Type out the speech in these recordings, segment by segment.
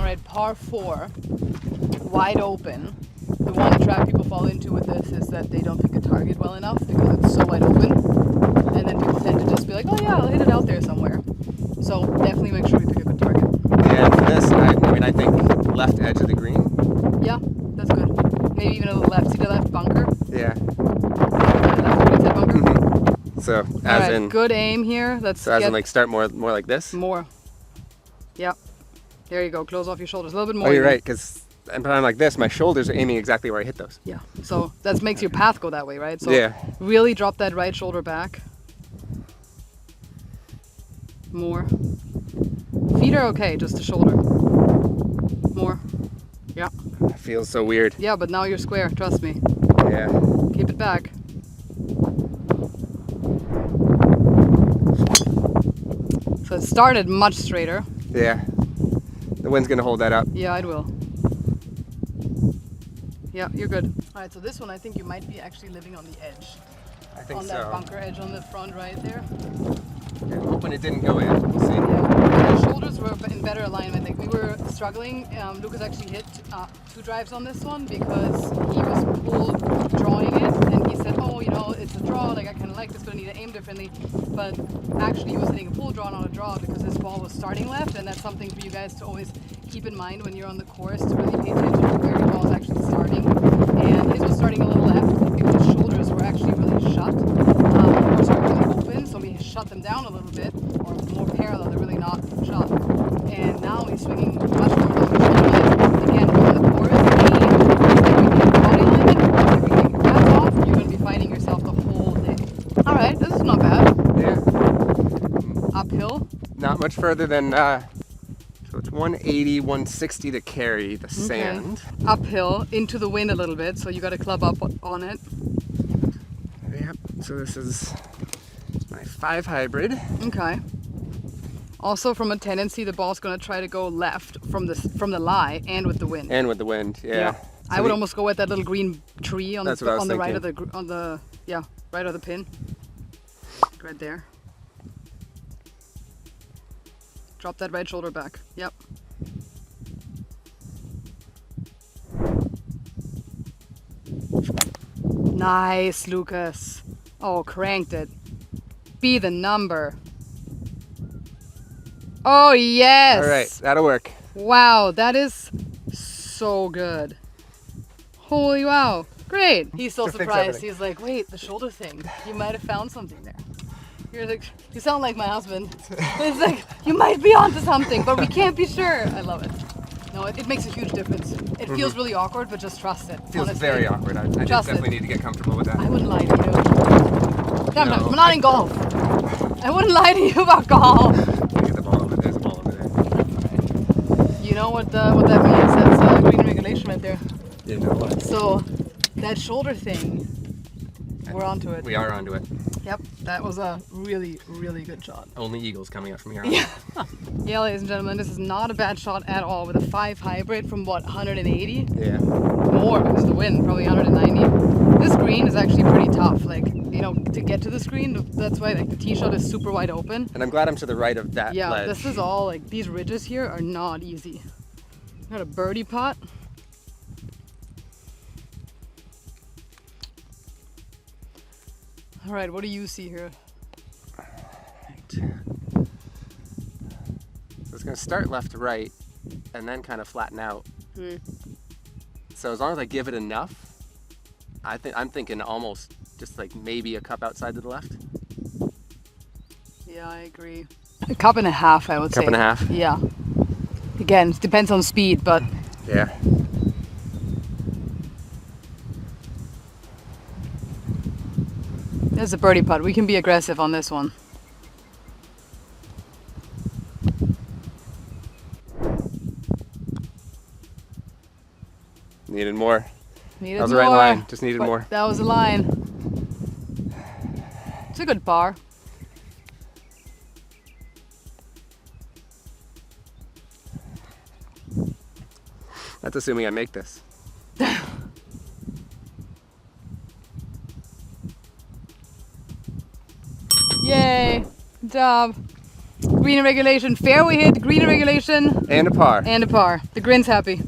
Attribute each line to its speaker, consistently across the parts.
Speaker 1: right, par 4, wide open. The one trap people fall into with this is that they don't pick a target well enough because it's so wide open. And then people tend to just be like, oh yeah, I'll hit it out there somewhere. So definitely make sure we pick a good target.
Speaker 2: Yeah, for this, I think left edge of the green.
Speaker 1: Yeah, that's good. Maybe even a little left. See the left bunker?
Speaker 2: Yeah.
Speaker 1: Left right side bunker?
Speaker 2: Mm-hmm. So as in
Speaker 1: good aim here. Let's
Speaker 2: so as in like start more like this.
Speaker 1: More. Yeah. There you go. Close off your shoulders a little bit more.
Speaker 2: Oh, you're right, because I'm like this. My shoulders are aiming exactly where I hit those.
Speaker 1: Yeah. So that makes your path go that way, right? So
Speaker 2: yeah.
Speaker 1: Really drop that right shoulder back. More. Feet are okay, just the shoulder. More. Yeah.
Speaker 2: It feels so weird.
Speaker 1: Yeah, but now you're square, trust me.
Speaker 2: Yeah.
Speaker 1: Keep it back. So it started much straighter.
Speaker 2: Yeah. The wind's gonna hold that up.
Speaker 1: Yeah, it will. Yeah, you're good. All right, so this one I think you might be actually living on the edge.
Speaker 2: I think
Speaker 1: on
Speaker 2: so.
Speaker 1: that bunker edge on the front right there.
Speaker 2: Yeah, I'm hoping it didn't go in. We'll see.
Speaker 1: Yeah, the shoulders were in better alignment. Like we were struggling. Lucas actually hit 2 drives on this one because he was pulled drawing it, and he said, "Oh, you know, it's a draw. Like I kind of like this, but I need to aim differently." But actually, he was hitting a pull draw, not a draw, because his ball was starting left, and that's something for you guys to always keep in mind when you're on the course to really pay attention to where your ball is actually starting. And his was starting a little left because his shoulders were actually really shut. Or sorry, really open, so we shut them down a little bit, or more parallel. They're really not shut. And now he's swinging much more along the shoulder. Again, on the course, everything body alignment, everything pads off, you're going to be fighting yourself the whole day. All right, this is not bad.
Speaker 2: Yeah.
Speaker 1: Uphill.
Speaker 2: Not much further than. So it's 180, 160 to carry the sand.
Speaker 1: Uphill into the wind a little bit, so you got to club up on it.
Speaker 2: Yep. So this is my 5 hybrid.
Speaker 1: Okay. Also, from a tendency, the ball's going to try to go left from the lie and with the wind.
Speaker 2: And with the wind, yeah. So
Speaker 1: I would almost go with that little green tree on
Speaker 2: that's
Speaker 1: the
Speaker 2: what I was
Speaker 1: right of
Speaker 2: thinking.
Speaker 1: right of the pin. Right there. Drop that right shoulder back. Yep. Nice, Lucas. Oh, cranked it. Be the number. Oh, yes.
Speaker 2: All right, that'll work.
Speaker 1: Wow, that is so good. Holy wow. Great. He's still surprised. He's like, wait, the shoulder thing. You might have found something there. You're like, you sound like my husband. It's like, you might be onto something, but we can't be sure. I love it. No, it makes a huge difference. It feels really awkward, but just trust it.
Speaker 2: Feels
Speaker 1: honestly.
Speaker 2: very awkward. I definitely need to get comfortable with that.
Speaker 1: I wouldn't lie to you. Sometimes we're not in golf. I wouldn't lie to you about golf.
Speaker 2: Get the ball over there. There's a ball over there.
Speaker 1: You know what that means? That's green regulation right there.
Speaker 2: You know what?
Speaker 1: So that shoulder thing, we're onto it.
Speaker 2: We are onto it.
Speaker 1: Yep, that was a really, really good shot.
Speaker 2: Only eagles coming up from here on.
Speaker 1: Yeah. Yeah, ladies and gentlemen, this is not a bad shot at all with a 5 hybrid from what, 180?
Speaker 2: Yeah.
Speaker 1: More because of the wind, probably 190. This green is actually pretty tough. Like, you know, to get to the screen, that's why like the tee shot is super wide open.
Speaker 2: And I'm glad I'm to the right of that ledge.
Speaker 1: This is all like these ridges here are not easy. Got a birdie putt. All right, what do you see here?
Speaker 2: Right. So it's going to start left to right and then kind of flatten out. So as long as I give it enough, I'm thinking almost just like maybe a cup outside to the left.
Speaker 1: Yeah, I agree. A cup and a half, I would say.
Speaker 2: Cup and a half?
Speaker 1: Yeah. Again, it depends on speed, but
Speaker 2: yeah.
Speaker 1: There's a birdie putt. We can be aggressive on this one.
Speaker 2: Needed more.
Speaker 1: Needed
Speaker 2: that was
Speaker 1: more.
Speaker 2: the right line. Just needed more.
Speaker 1: That was the line. It's a good par.
Speaker 2: That's assuming I make this.
Speaker 1: Yay! Good job. green in regulation, fairway hit, green in regulation,
Speaker 2: And a par.
Speaker 1: and a par. The Grint's happy.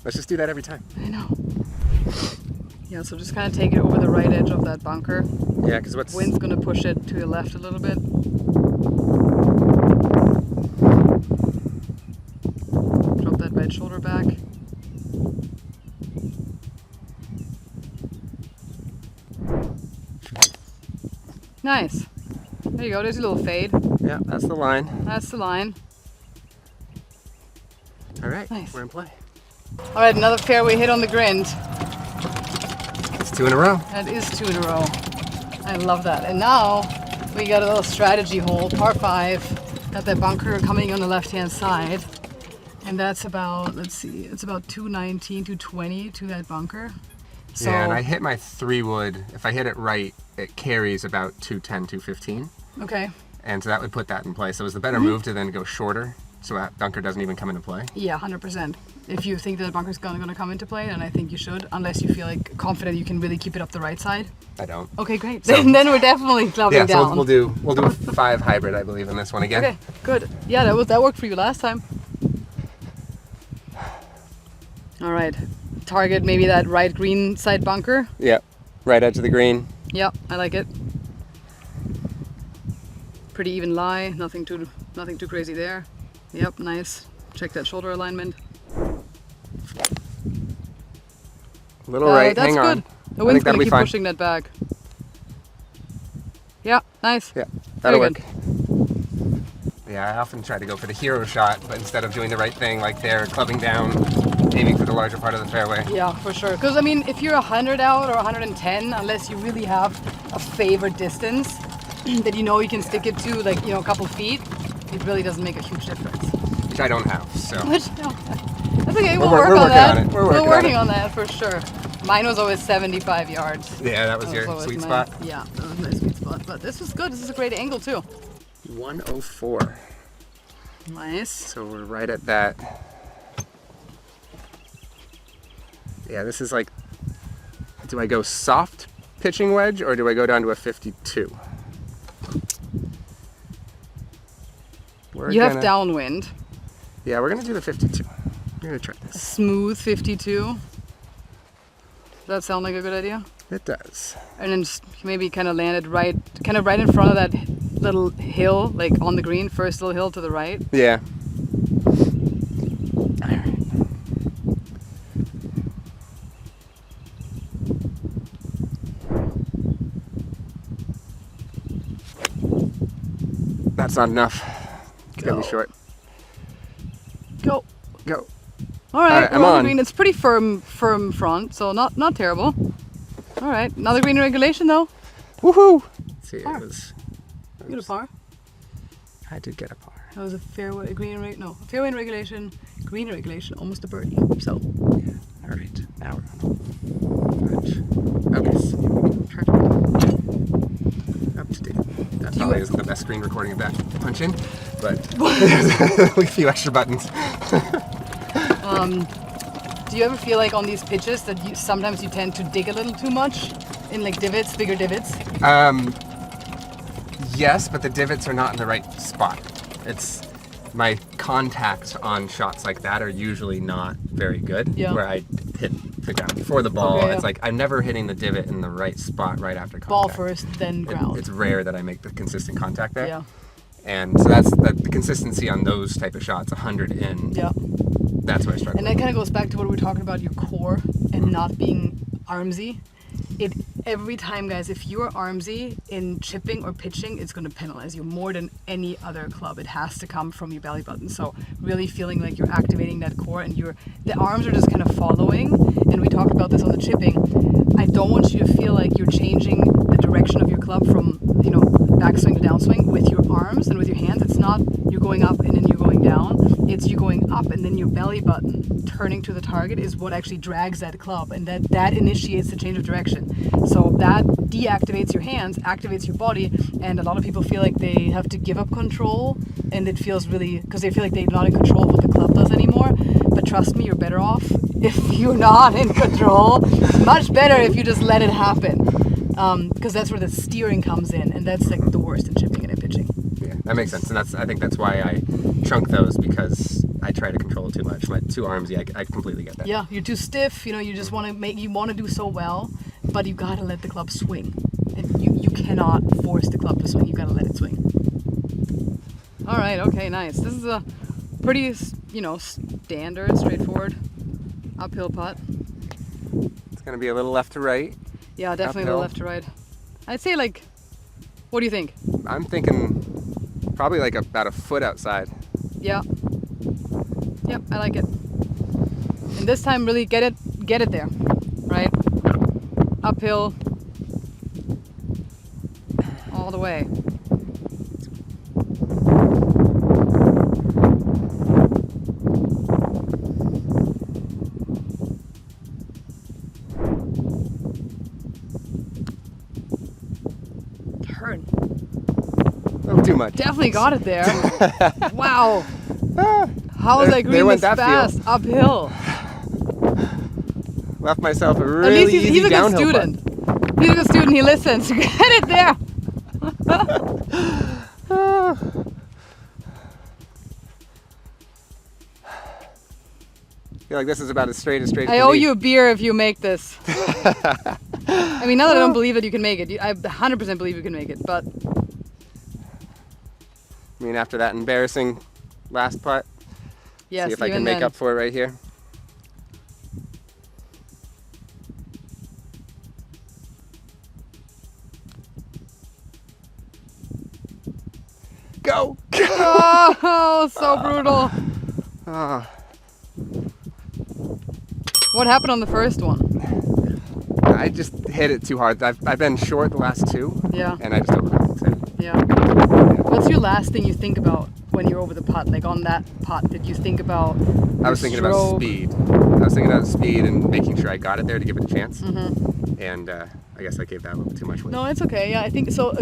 Speaker 2: Let's just do that every time.
Speaker 1: I know. Yeah, so just kind of take it over the right edge of that bunker.
Speaker 2: Yeah, because what's...
Speaker 1: Wind's gonna push it to the left a little bit. Drop that right shoulder back. Nice. There you go, there's a little fade.
Speaker 2: Yeah, that's the line.
Speaker 1: That's the line.
Speaker 2: All right,
Speaker 1: Nice.
Speaker 2: we're in play.
Speaker 1: All right, another fairway hit on the Grint.
Speaker 2: It's 2 in a row.
Speaker 1: That is 2 in a row. I love that. And now we got a little strategy hole, par 5, at that bunker coming on the left-hand side. And that's about, let's see, it's about 219, 220 to that bunker. So,
Speaker 2: Yeah, and I hit my 3-wood. If I hit it right, it carries about 210, 215.
Speaker 1: okay.
Speaker 2: And so that would put that in play. So it was the better move to then go shorter so that bunker doesn't even come into play.
Speaker 1: Yeah, 100%. If you think that the bunker's gonna come into play, then I think you should, unless you feel like confident you can really keep it up the right side.
Speaker 2: I don't.
Speaker 1: Okay, great.
Speaker 2: So-
Speaker 1: then we're definitely clubbing
Speaker 2: Yeah, so
Speaker 1: down.
Speaker 2: we'll do a 5 hybrid, I believe, in this one again.
Speaker 1: Okay, good. Yeah, that worked for you last time. All right, target maybe that right green side bunker.
Speaker 2: Yep, right edge of the green.
Speaker 1: Yep, I like it. Pretty even lie, nothing too crazy there. Yep, nice. Check that shoulder alignment.
Speaker 2: Little right,
Speaker 1: That's
Speaker 2: hang on.
Speaker 1: good. The wind's
Speaker 2: that'll
Speaker 1: gonna
Speaker 2: be
Speaker 1: keep
Speaker 2: fine.
Speaker 1: pushing that back. Yeah, nice.
Speaker 2: Yeah, that'll
Speaker 1: Very
Speaker 2: work. Yeah, I often try to go for the hero shot, but instead of doing the right thing like there, clubbing down, aiming for the larger part of the fairway.
Speaker 1: Yeah, for sure. Because I mean, if you're 100 out or 110, unless you really have a favorite distance that you know you can stick it to, like, you know, a couple feet, it really doesn't make a huge difference.
Speaker 2: Which I don't have, so.
Speaker 1: Which, no, that's okay. We'll
Speaker 2: We're
Speaker 1: work
Speaker 2: working
Speaker 1: on that.
Speaker 2: on it. We're
Speaker 1: We're
Speaker 2: working on
Speaker 1: working
Speaker 2: it.
Speaker 1: on that for sure. Mine was always 75 yards.
Speaker 2: Yeah, that was
Speaker 1: That
Speaker 2: your
Speaker 1: always
Speaker 2: sweet
Speaker 1: my-
Speaker 2: spot.
Speaker 1: Yeah, that was my sweet spot. But this is good. This is a great angle too.
Speaker 2: 104.
Speaker 1: Nice.
Speaker 2: So we're right at that. Yeah, this is like, do I go soft pitching wedge or do I go down to a 52?
Speaker 1: You have downwind.
Speaker 2: Yeah, we're gonna do the 52. We're gonna try this.
Speaker 1: Smooth 52. Does that sound like a good idea?
Speaker 2: It does.
Speaker 1: And then just maybe kind of land it right in front of that little hill, like on the green, first little hill to the right.
Speaker 2: Yeah. That's not enough. It's gonna be
Speaker 1: Go.
Speaker 2: short.
Speaker 1: Go.
Speaker 2: Go.
Speaker 1: All right,
Speaker 2: Alright, I'm
Speaker 1: we're on the
Speaker 2: on.
Speaker 1: green. It's pretty firm front, so not terrible. All right, another green in regulation though.
Speaker 2: Woohoo! See, it
Speaker 1: Par.
Speaker 2: was.
Speaker 1: You got a par.
Speaker 2: I did get a par.
Speaker 1: That was a fairway in regulation, green in regulation, almost a birdie. So
Speaker 2: All right, now we're on. Okay,
Speaker 1: perfect.
Speaker 2: up to date. That
Speaker 1: Do you-
Speaker 2: probably isn't the best screen recording of that punch in, but there's a few extra buttons.
Speaker 1: Do you ever feel like on these pitches that sometimes you tend to dig a little too much in like divots, bigger divots?
Speaker 2: Yes, but the divots are not in the right spot. It's my contacts on shots like that are usually not very good.
Speaker 1: Yeah.
Speaker 2: Where I hit the ground before the ball.
Speaker 1: Okay,
Speaker 2: It's
Speaker 1: yeah.
Speaker 2: like I'm never hitting the divot in the right spot right after contact.
Speaker 1: Ball first, then ground.
Speaker 2: It's rare that I make the consistent contact there.
Speaker 1: Yeah,
Speaker 2: And so that's the consistency on those type of shots, 100 in.
Speaker 1: yeah.
Speaker 2: That's where I struggle.
Speaker 1: And that kind of goes back to what we were talking about, your core and not being armsy. Every time, guys, if you're armsy in chipping or pitching, it's going to penalize you more than any other club. It has to come from your belly button. So really feeling like you're activating that core and the arms are just kind of following. And we talked about this on the chipping. I don't want you to feel like you're changing the direction of your club from, backswing to downswing with your arms and with your hands. It's not you're going up and then you're going down. It's you going up and then your belly button turning to the target is what actually drags that club, and that initiates the change of direction. So that deactivates your hands, activates your body, and a lot of people feel like they have to give up control, and it feels really, because they feel like they're not in control of what the club does anymore. But trust me, you're better off if you're not in control. It's much better if you just let it happen, because that's where the steering comes in, and that's like the worst in chipping and in pitching.
Speaker 2: Yeah, that makes sense, and I think that's why I chunk those, because I try to control too much. My two arms, yeah, I completely get that.
Speaker 1: Yeah, you're too stiff. You know, you just want to do so well, but you gotta let the club swing. And you cannot force the club to swing. You gotta let it swing. All right. Okay. Nice. This is a pretty, standard, straightforward uphill putt.
Speaker 2: It's gonna be a little left to right.
Speaker 1: Yeah, definitely
Speaker 2: Uphill.
Speaker 1: a little left to right. I'd say what do you think?
Speaker 2: I'm thinking probably like about a foot outside.
Speaker 1: Yeah. Yep, I like it. And this time, really get it there, right? Uphill, all the way. Turn.
Speaker 2: A little too much.
Speaker 1: Definitely got it there. Wow. How was
Speaker 2: There
Speaker 1: green
Speaker 2: went
Speaker 1: this
Speaker 2: that
Speaker 1: fast uphill?
Speaker 2: Left myself a
Speaker 1: At
Speaker 2: really
Speaker 1: least he's
Speaker 2: easy
Speaker 1: a good
Speaker 2: downhill
Speaker 1: student. He's a good student. He listens. Get it there.
Speaker 2: putt. I feel like this is about as straight as
Speaker 1: I owe you a beer if you make this. I mean, now that I don't believe that you can make it, I 100% believe you can make it. But
Speaker 2: I mean, after that embarrassing last putt,
Speaker 1: yes,
Speaker 2: see if I
Speaker 1: even
Speaker 2: can make
Speaker 1: then.
Speaker 2: up for it right here. Go!
Speaker 1: Oh, so brutal.
Speaker 2: Ah.
Speaker 1: What happened on the first one?
Speaker 2: I just hit it too hard. I've been short the last two,
Speaker 1: Yeah,
Speaker 2: and I just overcompensed.
Speaker 1: yeah. What's your last thing you think about when you're over the putt? Like on that putt, did you think about?
Speaker 2: I was thinking about
Speaker 1: stroke?
Speaker 2: speed. I was thinking about speed and making sure I got it there to give it a chance.
Speaker 1: Mm-hmm.
Speaker 2: And I guess I gave that a little too much weight.
Speaker 1: No, it's okay. Yeah, I think so.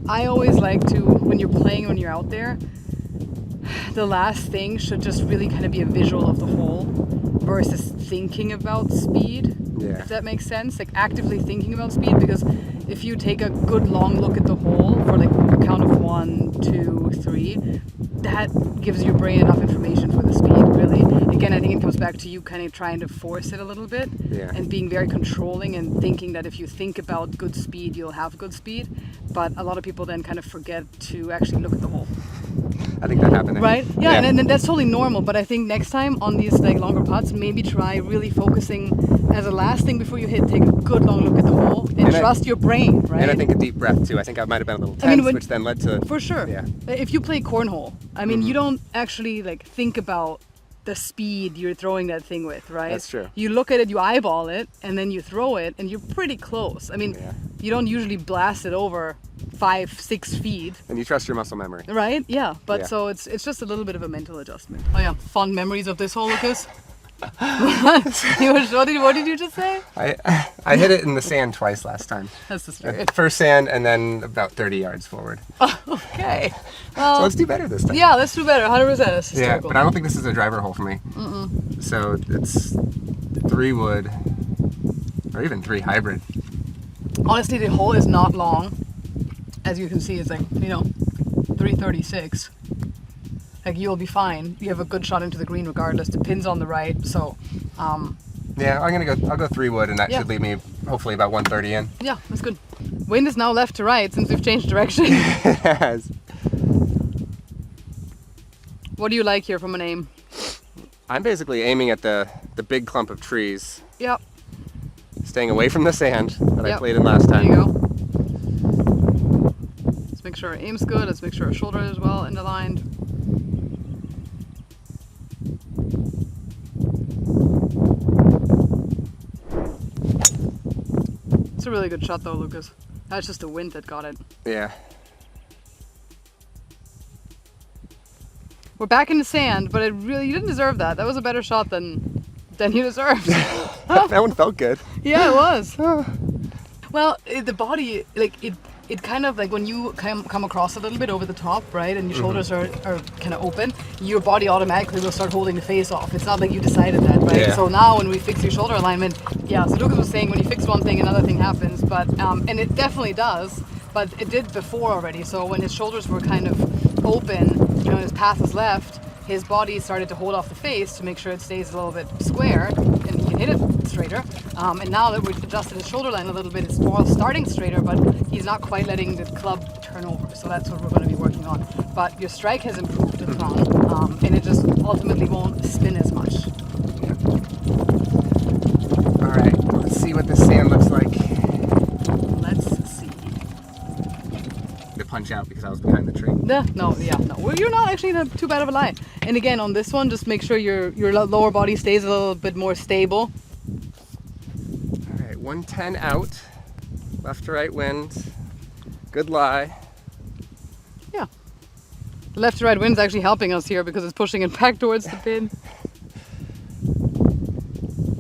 Speaker 1: I always like to, when you're out there, the last thing should just really kind of be a visual of the hole versus thinking about speed.
Speaker 2: Yeah.
Speaker 1: If that makes sense, like actively thinking about speed, because if you take a good long look at the hole for like a count of 1, 2, 3, that gives your brain enough information for the speed, really. Again, I think it comes back to you kind of trying to force it a little bit,
Speaker 2: Yeah.
Speaker 1: and being very controlling and thinking that if you think about good speed, you'll have good speed. But a lot of people then kind of forget to actually look at the hole.
Speaker 2: I think that happened there.
Speaker 1: Right? Yeah, and that's totally normal. But I think next time on these like longer putts, maybe try really focusing as a last thing before you hit. Take a good long look at the hole and trust your brain, right?
Speaker 2: And I think a deep breath too. I think I might have been a little tense,
Speaker 1: I mean,
Speaker 2: which then led to.
Speaker 1: For sure.
Speaker 2: Yeah.
Speaker 1: If you play cornhole, I mean, you don't actually like think about the speed you're throwing that thing with, right?
Speaker 2: That's true.
Speaker 1: You look at it, you eyeball it, and then you throw it, and you're pretty close. I mean,
Speaker 2: Yeah.
Speaker 1: you don't usually blast it over 5-6 feet.
Speaker 2: And you trust your muscle memory.
Speaker 1: Right? Yeah. But
Speaker 2: Yeah.
Speaker 1: so it's just a little bit of a mental adjustment. Oh yeah, fond memories of this hole, Lucas. What did you just say?
Speaker 2: I hit it in the sand twice last time.
Speaker 1: That's the spirit.
Speaker 2: First sand and then about 30 yards forward.
Speaker 1: Okay.
Speaker 2: So
Speaker 1: Well,
Speaker 2: let's do better this time.
Speaker 1: yeah, let's do better. 100%. That's
Speaker 2: Yeah,
Speaker 1: historical.
Speaker 2: but I don't think this is a driver hole for me. So it's 3 wood or even 3 hybrid.
Speaker 1: Honestly, the hole is not long. As you can see, it's like 336. Like you'll be fine. You have a good shot into the green regardless. The pin's on the right, so
Speaker 2: Yeah, I'll go 3 wood, and that
Speaker 1: Yeah.
Speaker 2: should leave me hopefully about 130 in.
Speaker 1: yeah, that's good. Wind is now left to right since we've changed direction.
Speaker 2: Yes.
Speaker 1: What do you like here from an aim?
Speaker 2: I'm basically aiming at the big clump of trees,
Speaker 1: Yep,
Speaker 2: staying away from the sand that I
Speaker 1: Yep.
Speaker 2: played in last
Speaker 1: there
Speaker 2: time.
Speaker 1: you go. Let's make sure our aim's good. Let's make sure our shoulder is well interlined. It's a really good shot though, Lucas. That's just the wind that got it.
Speaker 2: Yeah.
Speaker 1: We're back in the sand, but you didn't deserve that. That was a better shot than you deserved.
Speaker 2: That one felt good.
Speaker 1: Yeah, it was. Well, the body, like it kind of like when you come across a little bit over the top, right, and your shoulders are kind of open, your body automatically will start holding the face off. It's not like you decided that, right?
Speaker 2: Yeah.
Speaker 1: So now when we fix your shoulder alignment, yeah, so Lucas was saying when you fix one thing, another thing happens, but and it definitely does, but it did before already. So when his shoulders were kind of open, you know, his path is left, his body started to hold off the face to make sure it stays a little bit square and he can hit it straighter. And now that we've adjusted his shoulder line a little bit, it's all starting straighter, but he's not quite letting the club turn over. So that's what we're going to be working on. But your strike has improved a ton, and it just ultimately won't spin as much.
Speaker 2: All right, let's see what the sand looks like.
Speaker 1: Let's see.
Speaker 2: To punch out because I was behind the tree.
Speaker 1: No. Well, you're not actually in too bad of a lie. And again, on this one, just make sure your lower body stays a little bit more stable.
Speaker 2: All right, 110 out, left to right wind, good lie.
Speaker 1: Yeah. The left to right wind's actually helping us here because it's pushing it back towards the pin.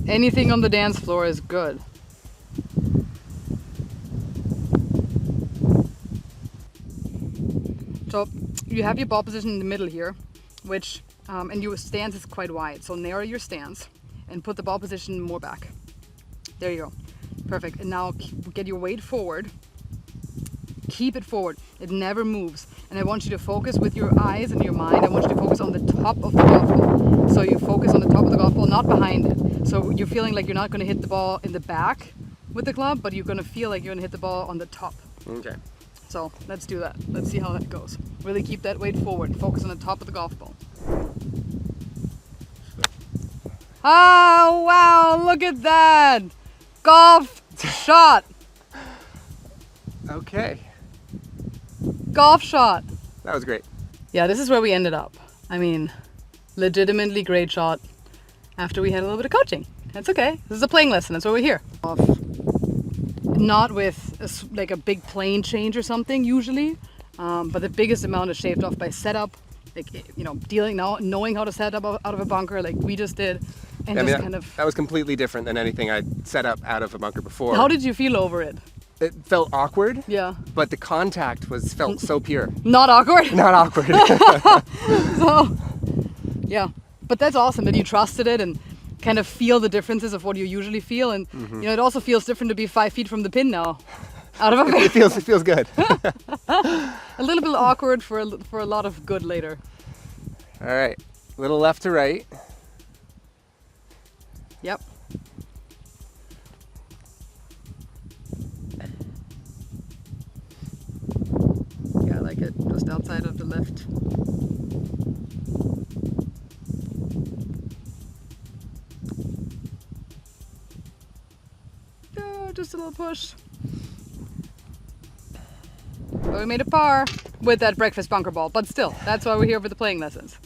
Speaker 1: Anything on the dance floor is good. So you have your ball position in the middle here, which, and your stance is quite wide. So narrow your stance and put the ball position more back. There you go. Perfect. And now get your weight forward. Keep it forward. It never moves. And I want you to focus with your eyes and your mind. I want you to focus on the top of the golf ball. So you focus on the top of the golf ball, not behind it. So you're feeling like you're not going to hit the ball in the back with the club, but you're going to feel like you're going to hit the ball on the top.
Speaker 2: Okay.
Speaker 1: So let's do that. Let's see how that goes. Really keep that weight forward. Focus on the top of the golf ball. Oh, wow. Look at that. Golf shot.
Speaker 2: Okay.
Speaker 1: Golf shot.
Speaker 2: That was great.
Speaker 1: Yeah, this is where we ended up. I mean, legitimately great shot after we had a little bit of coaching. That's okay. This is a playing lesson. That's why we're here. Not with like a big plane change or something usually, but the biggest amount is shaved off by setup, like, you know, knowing how to set up out of a bunker like we just did, and
Speaker 2: I mean,
Speaker 1: just kind of.
Speaker 2: That was completely different than anything I'd set up out of a bunker before.
Speaker 1: How did you feel over it?
Speaker 2: It felt awkward.
Speaker 1: Yeah.
Speaker 2: But the contact felt so pure.
Speaker 1: Not awkward.
Speaker 2: Not awkward.
Speaker 1: So, yeah, but that's awesome that you trusted it and kind of feel the differences of what you usually feel, and you know, it also feels different to be 5 feet from the pin now, out of a
Speaker 2: it feels good.
Speaker 1: a little bit awkward for a lot of good later.
Speaker 2: All right, little left to right.
Speaker 1: Yep. Yeah, I like it just outside of the left. Just a little push. But we made a par with that breakfast bunker ball. But still, that's why we're here for the playing lessons.